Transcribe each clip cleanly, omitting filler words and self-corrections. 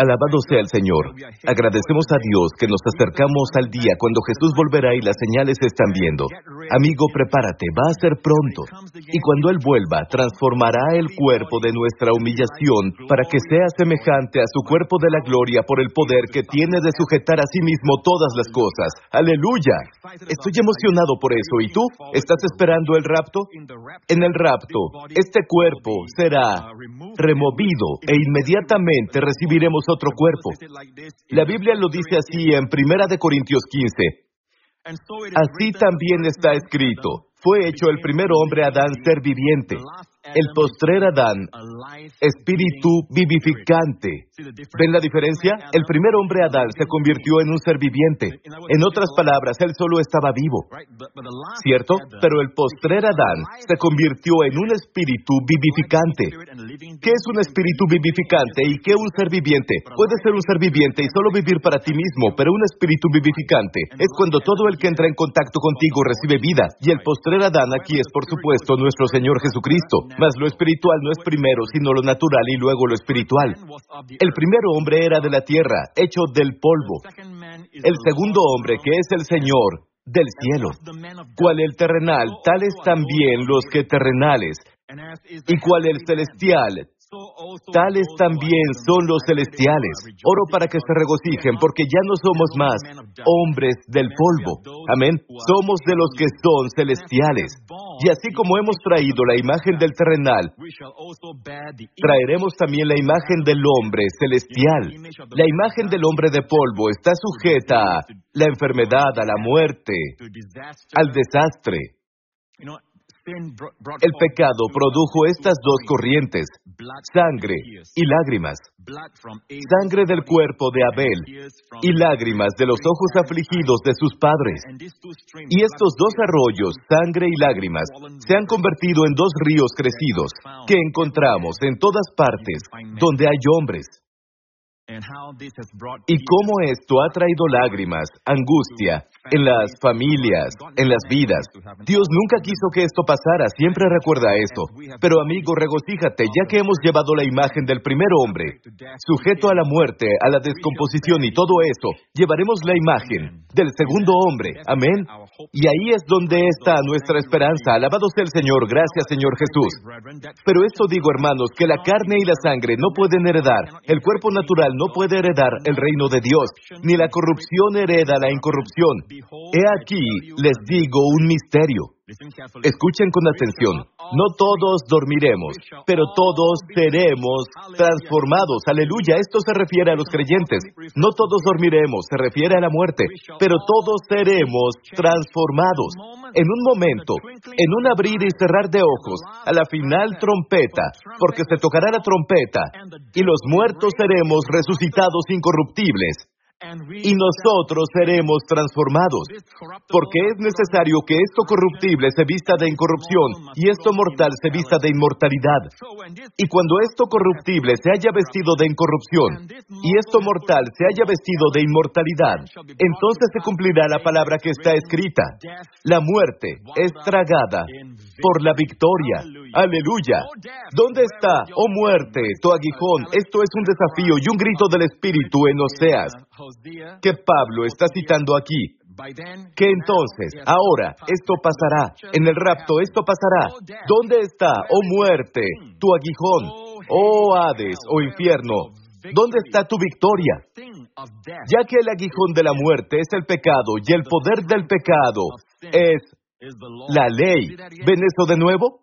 Alabado sea el Señor. Agradecemos a Dios que nos acercamos al día cuando Jesús volverá y las señales se están viendo. Amigo, prepárate, va a ser pronto. Y cuando Él vuelva, transformará el cuerpo de nuestra humillación para que sea semejante a su cuerpo de la gloria por el poder que tiene de sujetar a sí mismo todas las cosas. ¡Aleluya! Estoy emocionado por eso. ¿Y tú? ¿Estás esperando el rapto? En el rapto, este cuerpo será removido e inmediatamente recibiremos otro cuerpo. La Biblia lo dice así en 1 Corintios 15. Así también está escrito. Fue hecho el primer hombre Adán ser viviente, el postrer Adán espíritu vivificante. ¿Ven la diferencia? El primer hombre Adán se convirtió en un ser viviente. En otras palabras, él solo estaba vivo, ¿cierto? Pero el postrer Adán se convirtió en un espíritu vivificante. ¿Qué es un espíritu vivificante y qué un ser viviente? Puede ser un ser viviente y solo vivir para ti mismo, pero un espíritu vivificante es cuando todo el que entra en contacto contigo recibe vida. Y el postrer Adán aquí es, por supuesto, nuestro Señor Jesucristo. Mas lo espiritual no es primero, sino lo natural y luego lo espiritual. El primer hombre era de la tierra, hecho del polvo. El segundo hombre, que es el Señor, del cielo. Cual el terrenal, tales también los que terrenales. Y cual el celestial, tales también son los celestiales. Oro para que se regocijen, porque ya no somos más hombres del polvo. Amén. Somos de los que son celestiales. Y así como hemos traído la imagen del terrenal, traeremos también la imagen del hombre celestial. La imagen del hombre de polvo está sujeta a la enfermedad, a la muerte, al desastre. El pecado produjo estas dos corrientes, sangre y lágrimas. Sangre del cuerpo de Abel y lágrimas de los ojos afligidos de sus padres. Y estos dos arroyos, sangre y lágrimas, se han convertido en dos ríos crecidos que encontramos en todas partes donde hay hombres. Y cómo esto ha traído lágrimas, angustia, en las familias, en las vidas. Dios nunca quiso que esto pasara, siempre recuerda esto. Pero amigo, regocíjate, ya que hemos llevado la imagen del primer hombre, sujeto a la muerte, a la descomposición y todo eso, llevaremos la imagen del segundo hombre. Amén. Y ahí es donde está nuestra esperanza. Alabado sea el Señor. Gracias, Señor Jesús. Pero esto digo, hermanos, que la carne y la sangre no pueden heredar, el cuerpo natural no puede heredar el reino de Dios, ni la corrupción hereda la incorrupción. He aquí, les digo un misterio. Escuchen con atención. No todos dormiremos, pero todos seremos transformados. Aleluya, esto se refiere a los creyentes. No todos dormiremos, se refiere a la muerte, pero todos seremos transformados. En un momento, en un abrir y cerrar de ojos, a la final trompeta, porque se tocará la trompeta, y los muertos seremos resucitados incorruptibles. Y nosotros seremos transformados, porque es necesario que esto corruptible se vista de incorrupción y esto mortal se vista de inmortalidad. Y cuando esto corruptible se haya vestido de incorrupción y esto mortal se haya vestido de inmortalidad, entonces se cumplirá la palabra que está escrita: la muerte es tragada por la victoria. ¡Aleluya! ¿Dónde está, oh muerte, tu aguijón? Esto es un desafío y un grito del Espíritu en Oseas, que Pablo está citando aquí. Que entonces, ahora, esto pasará. En el rapto, esto pasará. ¿Dónde está, oh muerte, tu aguijón? Oh Hades, oh infierno, ¿dónde está tu victoria? Ya que el aguijón de la muerte es el pecado y el poder del pecado es la ley. ¿Ven eso de nuevo?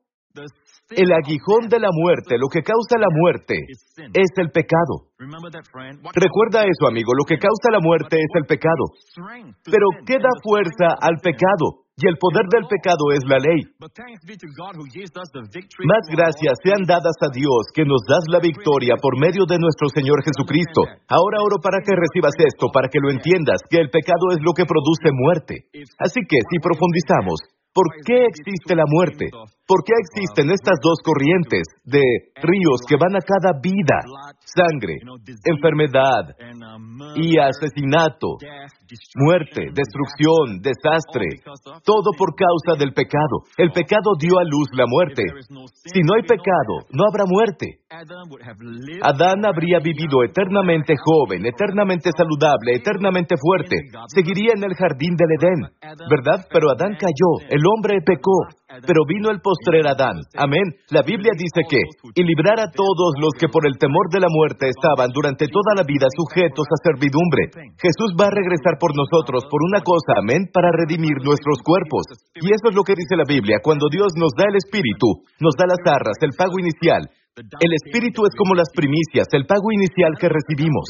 El aguijón de la muerte, lo que causa la muerte, es el pecado. Recuerda eso, amigo, lo que causa la muerte es el pecado. Pero ¿qué da fuerza al pecado? Y el poder del pecado es la ley. Más gracias sean dadas a Dios que nos das la victoria por medio de nuestro Señor Jesucristo. Ahora oro para que recibas esto, para que lo entiendas, que el pecado es lo que produce muerte. Así que, si profundizamos, ¿por qué existe la muerte? ¿Por qué existen estas dos corrientes de ríos que van a cada vida? Sangre, enfermedad y asesinato, muerte, destrucción, desastre, todo por causa del pecado. El pecado dio a luz la muerte. Si no hay pecado, no habrá muerte. Adán habría vivido eternamente joven, eternamente saludable, eternamente fuerte. Seguiría en el jardín del Edén, ¿verdad? Pero Adán cayó, el hombre pecó. Pero vino el postrer Adán. Amén. La Biblia dice que, y librar a todos los que por el temor de la muerte estaban durante toda la vida sujetos a servidumbre. Jesús va a regresar por nosotros por una cosa, amén, para redimir nuestros cuerpos. Y eso es lo que dice la Biblia. Cuando Dios nos da el Espíritu, nos da las arras, el pago inicial. El Espíritu es como las primicias, el pago inicial que recibimos.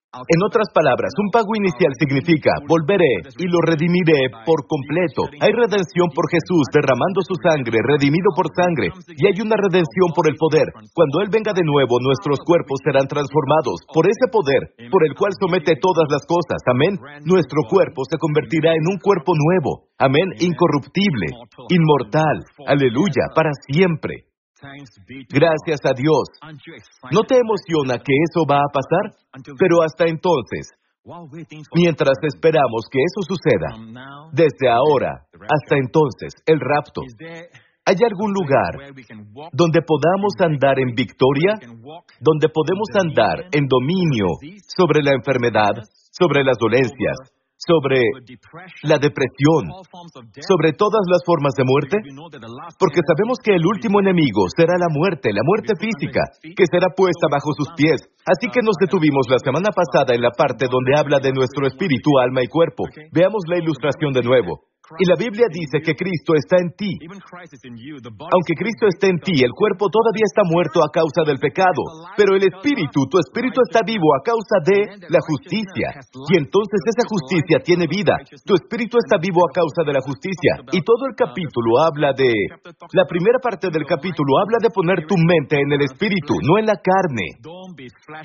En otras palabras, un pago inicial significa, volveré y lo redimiré por completo. Hay redención por Jesús derramando su sangre, redimido por sangre, y hay una redención por el poder. Cuando Él venga de nuevo, nuestros cuerpos serán transformados por ese poder, por el cual somete todas las cosas. Amén. Nuestro cuerpo se convertirá en un cuerpo nuevo. Amén. Incorruptible, inmortal. Aleluya, para siempre. Gracias a Dios. ¿No te emociona que eso va a pasar? Pero hasta entonces, mientras esperamos que eso suceda, desde ahora hasta entonces, el rapto, ¿hay algún lugar donde podamos andar en victoria? Donde podemos andar en dominio sobre la enfermedad, sobre las dolencias, sobre la depresión, sobre todas las formas de muerte? Porque sabemos que el último enemigo será la muerte física, que será puesta bajo sus pies. Así que nos detuvimos la semana pasada en la parte donde habla de nuestro espíritu, alma y cuerpo. Veamos la ilustración de nuevo. Y la Biblia dice que Cristo está en ti. Aunque Cristo esté en ti, el cuerpo todavía está muerto a causa del pecado. Pero el espíritu, tu espíritu está vivo a causa de la justicia. Y entonces esa justicia tiene vida. Tu espíritu está vivo a causa de la justicia. Y todo el capítulo habla de... La primera parte del capítulo habla de poner tu mente en el espíritu, no en la carne.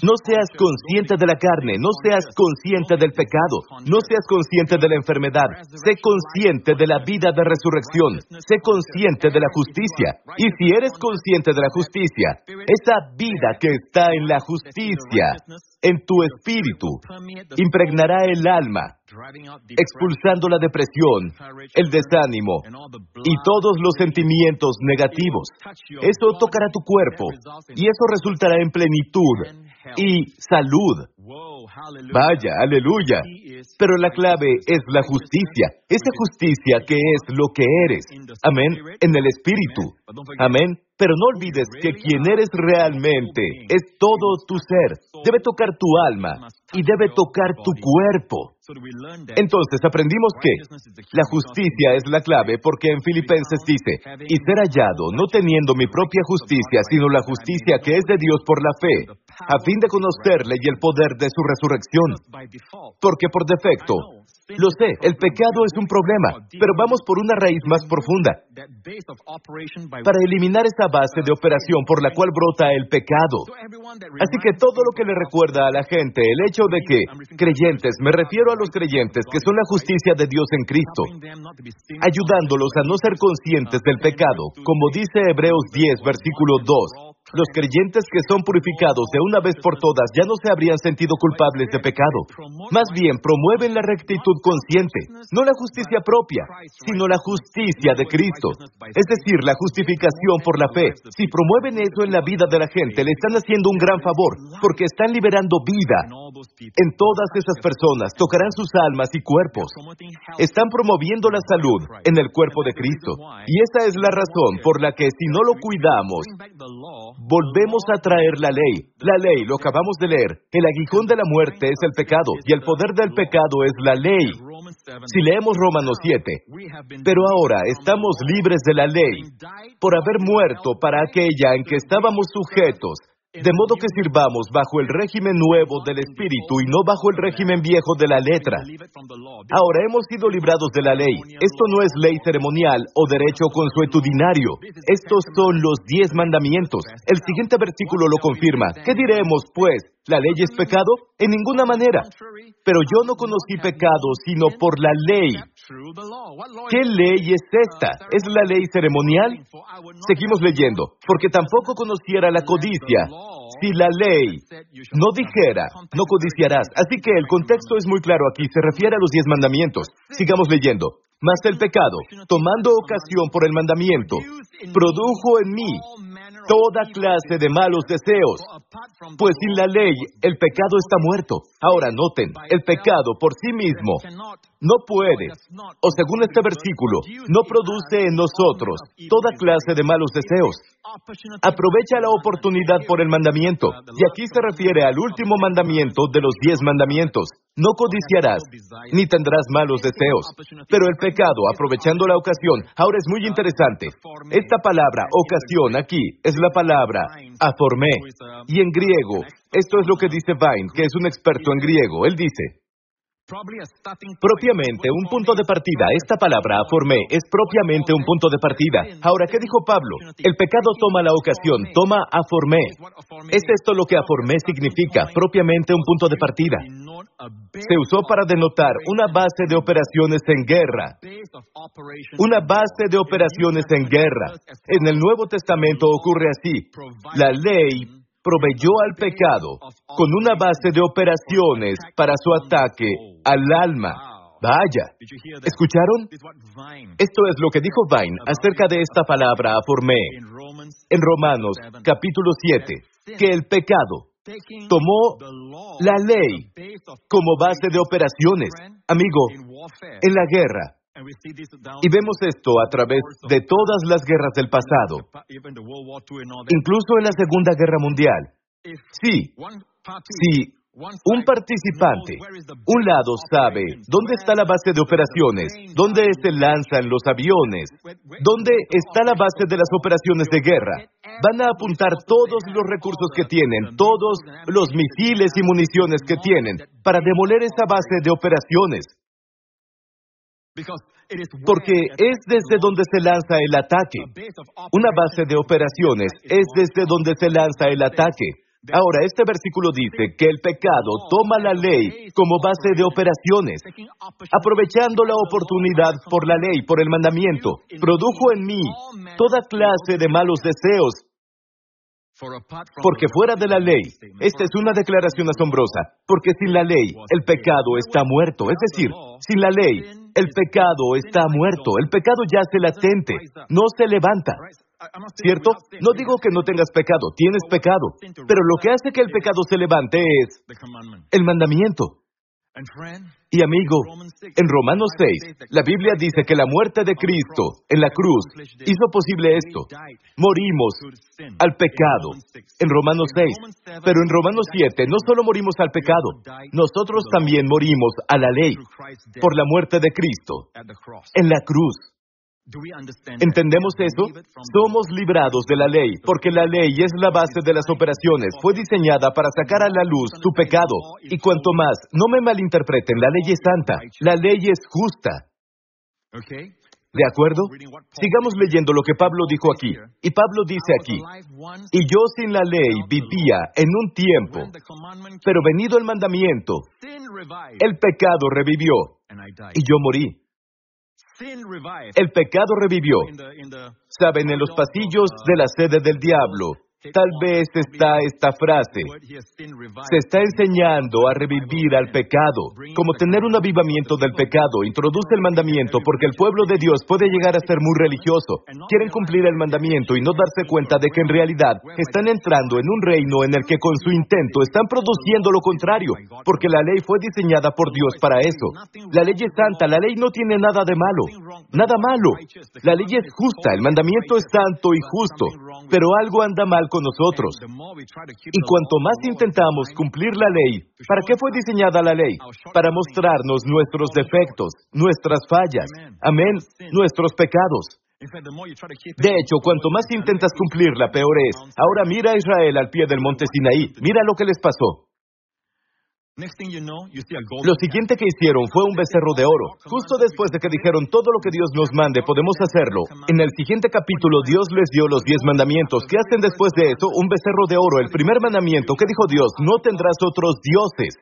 No seas consciente de la carne, no seas consciente del pecado, no seas consciente de la enfermedad. Sé consciente de la vida de resurrección. Sé consciente de la justicia. Y si eres consciente de la justicia, esa vida que está en la justicia, en tu espíritu, impregnará el alma, expulsando la depresión, el desánimo y todos los sentimientos negativos. Eso tocará tu cuerpo y eso resultará en plenitud y salud. Vaya, aleluya. Pero la clave es la justicia. Esa justicia que es lo que eres. Amén. En el espíritu. Amén. Pero no olvides que quien eres realmente es todo tu ser. Debe tocar tu alma y debe tocar tu cuerpo. Entonces aprendimos que la justicia es la clave porque en Filipenses dice, y ser hallado no teniendo mi propia justicia, sino la justicia que es de Dios por la fe, a fin de conocerle y el poder de su resurrección. Porque por defecto, lo sé, el pecado es un problema, pero vamos por una raíz más profunda, para eliminar esa base de operación por la cual brota el pecado. Así que todo lo que le recuerda a la gente el hecho de que creyentes, me refiero a los creyentes que son la justicia de Dios en Cristo, ayudándolos a no ser conscientes del pecado, como dice Hebreos 10, versículo 2. Los creyentes que son purificados de una vez por todas ya no se habrían sentido culpables de pecado. Más bien, promueven la rectitud consciente, no la justicia propia, sino la justicia de Cristo. Es decir, la justificación por la fe. Si promueven eso en la vida de la gente, le están haciendo un gran favor, porque están liberando vida. En todas esas personas tocarán sus almas y cuerpos. Están promoviendo la salud en el cuerpo de Cristo. Y esa es la razón por la que si no lo cuidamos, volvemos a traer la ley. La ley, lo acabamos de leer. El aguijón de la muerte es el pecado, y el poder del pecado es la ley. Si leemos Romanos 7, pero ahora estamos libres de la ley por haber muerto para aquella en que estábamos sujetos, de modo que sirvamos bajo el régimen nuevo del Espíritu y no bajo el régimen viejo de la letra. Ahora hemos sido librados de la ley. Esto no es ley ceremonial o derecho consuetudinario. Estos son los 10 mandamientos. El siguiente versículo lo confirma. ¿Qué diremos, pues? ¿La ley es pecado? En ninguna manera. Pero yo no conocí pecado sino por la ley, ¿Qué ley es esta? ¿Es la ley ceremonial? Seguimos leyendo. Porque tampoco conociera la codicia si la ley no dijera, no codiciarás. Así que el contexto es muy claro aquí, se refiere a los 10 mandamientos. Sigamos leyendo. Mas el pecado, tomando ocasión por el mandamiento, produjo en mí toda clase de malos deseos. Pues sin la ley, el pecado está muerto. Ahora noten, el pecado por sí mismo no puede, o según este versículo, no produce en nosotros toda clase de malos deseos. Aprovecha la oportunidad por el mandamiento. Y aquí se refiere al último mandamiento de los 10 mandamientos. No codiciarás, ni tendrás malos deseos. Pero el pecado, aprovechando la ocasión, ahora es muy interesante. Esta palabra, ocasión, aquí, es la palabra aformé. Y en griego, esto es lo que dice Vine, que es un experto en griego. Él dice, propiamente un punto de partida. Esta palabra aformé es propiamente un punto de partida. Ahora, ¿qué dijo Pablo? El pecado toma la ocasión, toma aformé. ¿Es esto lo que aformé significa? Propiamente un punto de partida. Se usó para denotar una base de operaciones en guerra. Una base de operaciones en guerra. En el Nuevo Testamento ocurre así. La ley proveyó al pecado con una base de operaciones para su ataque al alma. Vaya, ¿escucharon? Esto es lo que dijo Vine acerca de esta palabra aformé en Romanos capítulo 7, que el pecado tomó la ley como base de operaciones, amigo, en la guerra. Y vemos esto a través de todas las guerras del pasado, incluso en la Segunda Guerra Mundial. Sí, un participante, un lado sabe dónde está la base de operaciones, dónde se lanzan los aviones, dónde está la base de las operaciones de guerra. Van a apuntar todos los recursos que tienen, todos los misiles y municiones que tienen, para demoler esa base de operaciones. Porque es desde donde se lanza el ataque. Una base de operaciones es desde donde se lanza el ataque. Ahora, este versículo dice que el pecado toma la ley como base de operaciones, aprovechando la oportunidad por la ley, por el mandamiento. Produjo en mí toda clase de malos deseos. Porque fuera de la ley, esta es una declaración asombrosa, porque sin la ley, el pecado está muerto. Es decir, sin la ley, el pecado está muerto. El pecado yace latente, no se levanta. ¿Cierto? No digo que no tengas pecado, tienes pecado. Pero lo que hace que el pecado se levante es el mandamiento. Y amigo, en Romanos 6, la Biblia dice que la muerte de Cristo en la cruz hizo posible esto. Morimos al pecado en Romanos 6. Pero en Romanos 7 no solo morimos al pecado, nosotros también morimos a la ley por la muerte de Cristo en la cruz. ¿Entendemos eso? Somos librados de la ley, porque la ley es la base de las operaciones. Fue diseñada para sacar a la luz tu pecado. Y cuanto más, no me malinterpreten, la ley es santa, la ley es justa. ¿De acuerdo? Sigamos leyendo lo que Pablo dijo aquí. Y Pablo dice aquí, y yo sin la ley vivía en un tiempo, pero venido el mandamiento, el pecado revivió, y yo morí. El pecado revivió. Saben, en los pasillos de la sede del diablo, tal vez está esta frase. Se está enseñando a revivir al pecado, como tener un avivamiento del pecado. Introduce el mandamiento porque el pueblo de Dios puede llegar a ser muy religioso. Quieren cumplir el mandamiento y no darse cuenta de que en realidad están entrando en un reino en el que con su intento están produciendo lo contrario, porque la ley fue diseñada por Dios para eso. La ley es santa, la ley no tiene nada de malo. Nada malo. La ley es justa, el mandamiento es santo y justo, pero algo anda mal con nosotros. Y cuanto más intentamos cumplir la ley, ¿para qué fue diseñada la ley? Para mostrarnos nuestros defectos, nuestras fallas, amén, nuestros pecados. De hecho, cuanto más intentas cumplirla, peor es. Ahora mira a Israel al pie del monte Sinaí, mira lo que les pasó. Lo siguiente que hicieron fue un becerro de oro. Justo después de que dijeron todo lo que Dios nos mande, podemos hacerlo. En el siguiente capítulo, Dios les dio los 10 mandamientos. ¿Qué hacen después de eso? Un becerro de oro. El primer mandamiento, ¿qué dijo Dios? No tendrás otros dioses.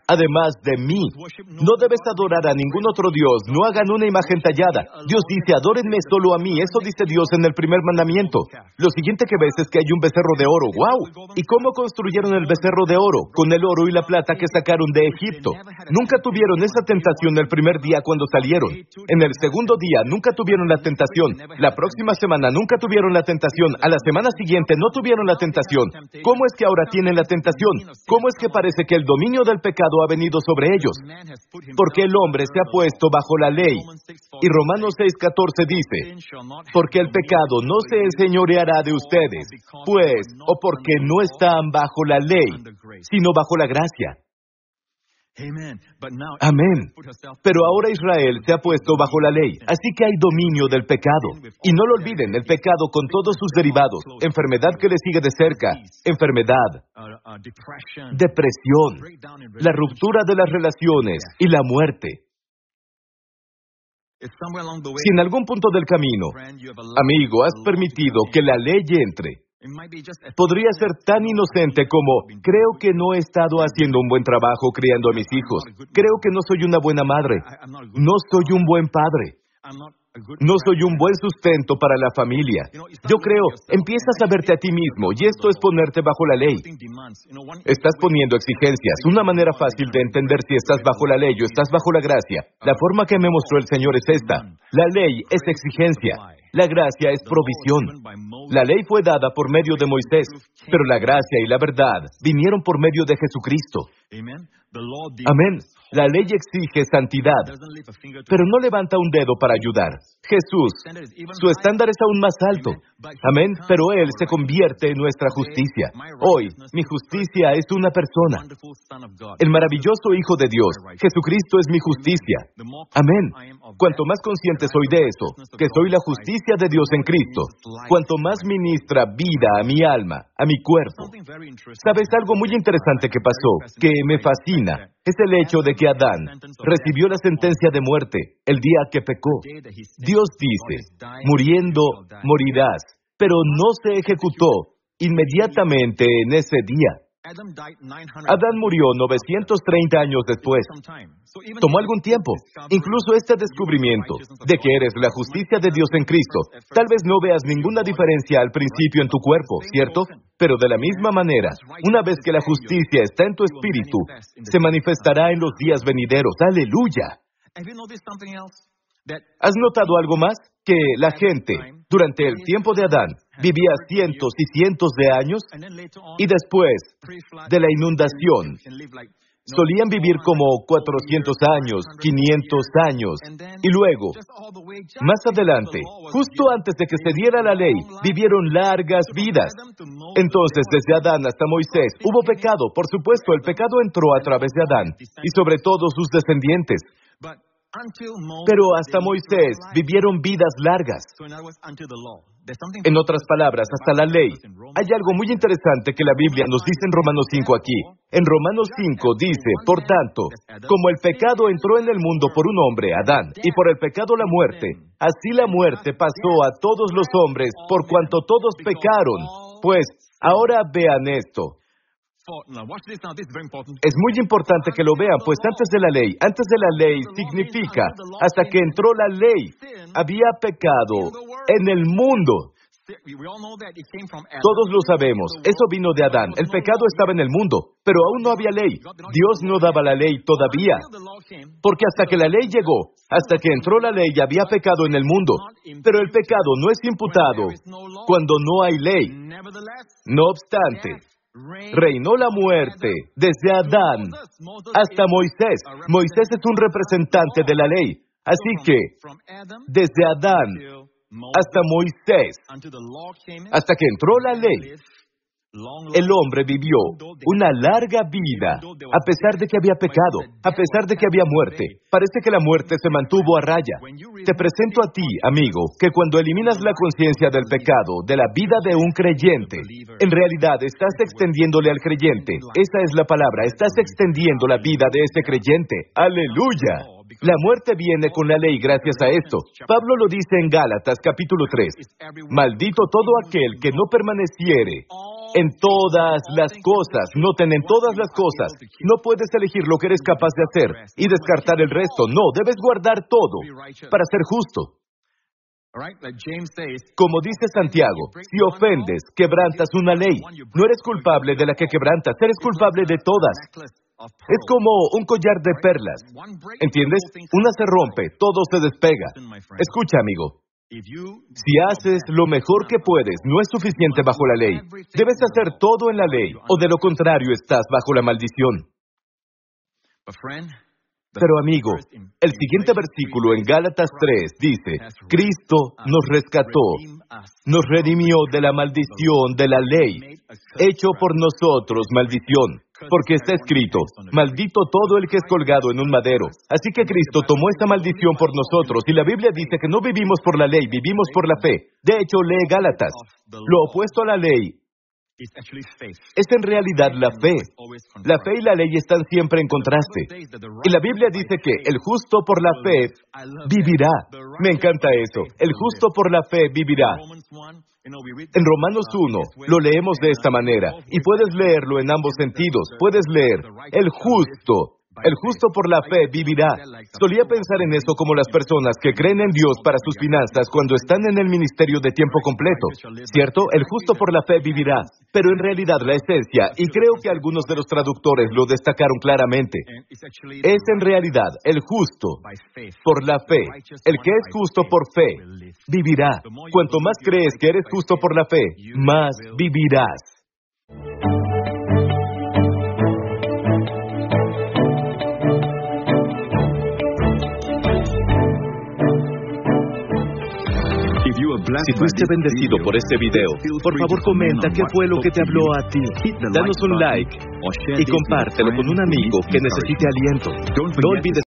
además de mí. No debes adorar a ningún otro Dios, no hagan una imagen tallada. Dios dice, adórenme solo a mí. Eso dice Dios en el primer mandamiento. Lo siguiente que ves es que hay un becerro de oro. ¡Wow! ¿Y cómo construyeron el becerro de oro? Con el oro y la plata que sacaron de Egipto. Nunca tuvieron esa tentación el primer día cuando salieron. En el segundo día nunca tuvieron la tentación. La próxima semana nunca tuvieron la tentación. A la semana siguiente no tuvieron la tentación. ¿Cómo es que ahora tienen la tentación? ¿Cómo es que parece que el dominio del pecado ha venido sobre ellos? Porque el hombre se ha puesto bajo la ley. Y Romanos 6:14 dice, porque el pecado no se enseñoreará de ustedes, pues, o porque no están bajo la ley, sino bajo la gracia. Amén. Pero ahora Israel se ha puesto bajo la ley, así que hay dominio del pecado. Y no lo olviden, el pecado con todos sus derivados, enfermedad que le sigue de cerca, enfermedad, depresión, la ruptura de las relaciones y la muerte. Si en algún punto del camino, amigo, has permitido que la ley entre, podría ser tan inocente como, creo que no he estado haciendo un buen trabajo criando a mis hijos, creo que no soy una buena madre, no soy un buen padre, no soy un buen sustento para la familia. Yo creo, empiezas a verte a ti mismo, y esto es ponerte bajo la ley. Estás poniendo exigencias. Una manera fácil de entender si estás bajo la ley o estás bajo la gracia. La forma que me mostró el Señor es esta. La ley es exigencia. La gracia es provisión. La ley fue dada por medio de Moisés, pero la gracia y la verdad vinieron por medio de Jesucristo. Amén. La ley exige santidad, pero no levanta un dedo para ayudar. Jesús, su estándar es aún más alto. Amén, pero Él se convierte en nuestra justicia. Hoy, mi justicia es una persona. El maravilloso Hijo de Dios, Jesucristo es mi justicia. Amén. Cuanto más consciente soy de eso, que soy la justicia de Dios en Cristo, cuanto más ministra vida a mi alma, a mi cuerpo. ¿Sabes algo muy interesante que pasó, que me fascina? Es el hecho de que Adán recibió la sentencia de muerte el día que pecó. Dios dice, muriendo morirás, pero no se ejecutó inmediatamente en ese día. Adán murió 930 años después. Tomó algún tiempo. Incluso este descubrimiento de que eres la justicia de Dios en Cristo, tal vez no veas ninguna diferencia al principio en tu cuerpo, ¿cierto? Pero de la misma manera, una vez que la justicia está en tu espíritu, se manifestará en los días venideros. ¡Aleluya! ¿Has notado algo más? Que la gente, durante el tiempo de Adán, vivía cientos y cientos de años, y después de la inundación, solían vivir como 400 años, 500 años, y luego, más adelante, justo antes de que se diera la ley, vivieron largas vidas. Entonces, desde Adán hasta Moisés, hubo pecado. Por supuesto, el pecado entró a través de Adán, y sobre todo sus descendientes. Pero hasta Moisés vivieron vidas largas. En otras palabras, hasta la ley. Hay algo muy interesante que la Biblia nos dice en Romanos 5 aquí. En Romanos 5 dice, por tanto, como el pecado entró en el mundo por un hombre, Adán, y por el pecado la muerte, así la muerte pasó a todos los hombres por cuanto todos pecaron. Pues, ahora vean esto. Es muy importante que lo vean, pues antes de la ley significa, hasta que entró la ley, había pecado en el mundo. Todos lo sabemos, eso vino de Adán, el pecado estaba en el mundo, pero aún no había ley. Dios no daba la ley todavía, porque hasta que la ley llegó, hasta que entró la ley, había pecado en el mundo, pero el pecado no es imputado cuando no hay ley. No obstante, reinó la muerte desde Adán hasta Moisés. Moisés es un representante de la ley. Así que, desde Adán hasta Moisés, hasta que entró la ley, el hombre vivió una larga vida, a pesar de que había pecado, a pesar de que había muerte. Parece que la muerte se mantuvo a raya. Te presento a ti, amigo, que cuando eliminas la conciencia del pecado de la vida de un creyente, en realidad estás extendiéndole al creyente. Esa es la palabra, estás extendiendo la vida de ese creyente. ¡Aleluya! La muerte viene con la ley gracias a esto. Pablo lo dice en Gálatas capítulo 3. Maldito todo aquel que no permaneciere en todas las cosas. Noten, en todas las cosas. No puedes elegir lo que eres capaz de hacer y descartar el resto. No, debes guardar todo para ser justo. Como dice Santiago, si ofendes, quebrantas una ley. No eres culpable de la que quebrantas, eres culpable de todas. Es como un collar de perlas. ¿Entiendes? Una se rompe, todo se despega. Escucha, amigo. Si haces lo mejor que puedes, no es suficiente bajo la ley. Debes hacer todo en la ley, o de lo contrario estás bajo la maldición. Pero amigo, el siguiente versículo en Gálatas 3 dice, Cristo nos rescató, nos redimió de la maldición de la ley, hecho por nosotros maldición, porque está escrito, maldito todo el que es colgado en un madero. Así que Cristo tomó esta maldición por nosotros, y la Biblia dice que no vivimos por la ley, vivimos por la fe. De hecho, lee Gálatas. Lo opuesto a la ley es en realidad la fe. La fe y la ley están siempre en contraste. Y la Biblia dice que el justo por la fe vivirá. Me encanta eso. El justo por la fe vivirá. En Romanos 1 lo leemos de esta manera, y puedes leerlo en ambos sentidos. Puedes leer, el justo por la fe vivirá. Solía pensar en eso como las personas que creen en Dios para sus finanzas cuando están en el ministerio de tiempo completo. ¿Cierto? El justo por la fe vivirá. Pero en realidad la esencia, y creo que algunos de los traductores lo destacaron claramente, es en realidad el justo por la fe. El que es justo por fe vivirá. Cuanto más crees que eres justo por la fe, más vivirás. Si fuiste bendecido por este video, por favor comenta qué fue lo que te habló a ti. Danos un like y compártelo con un amigo que necesite aliento. No olvides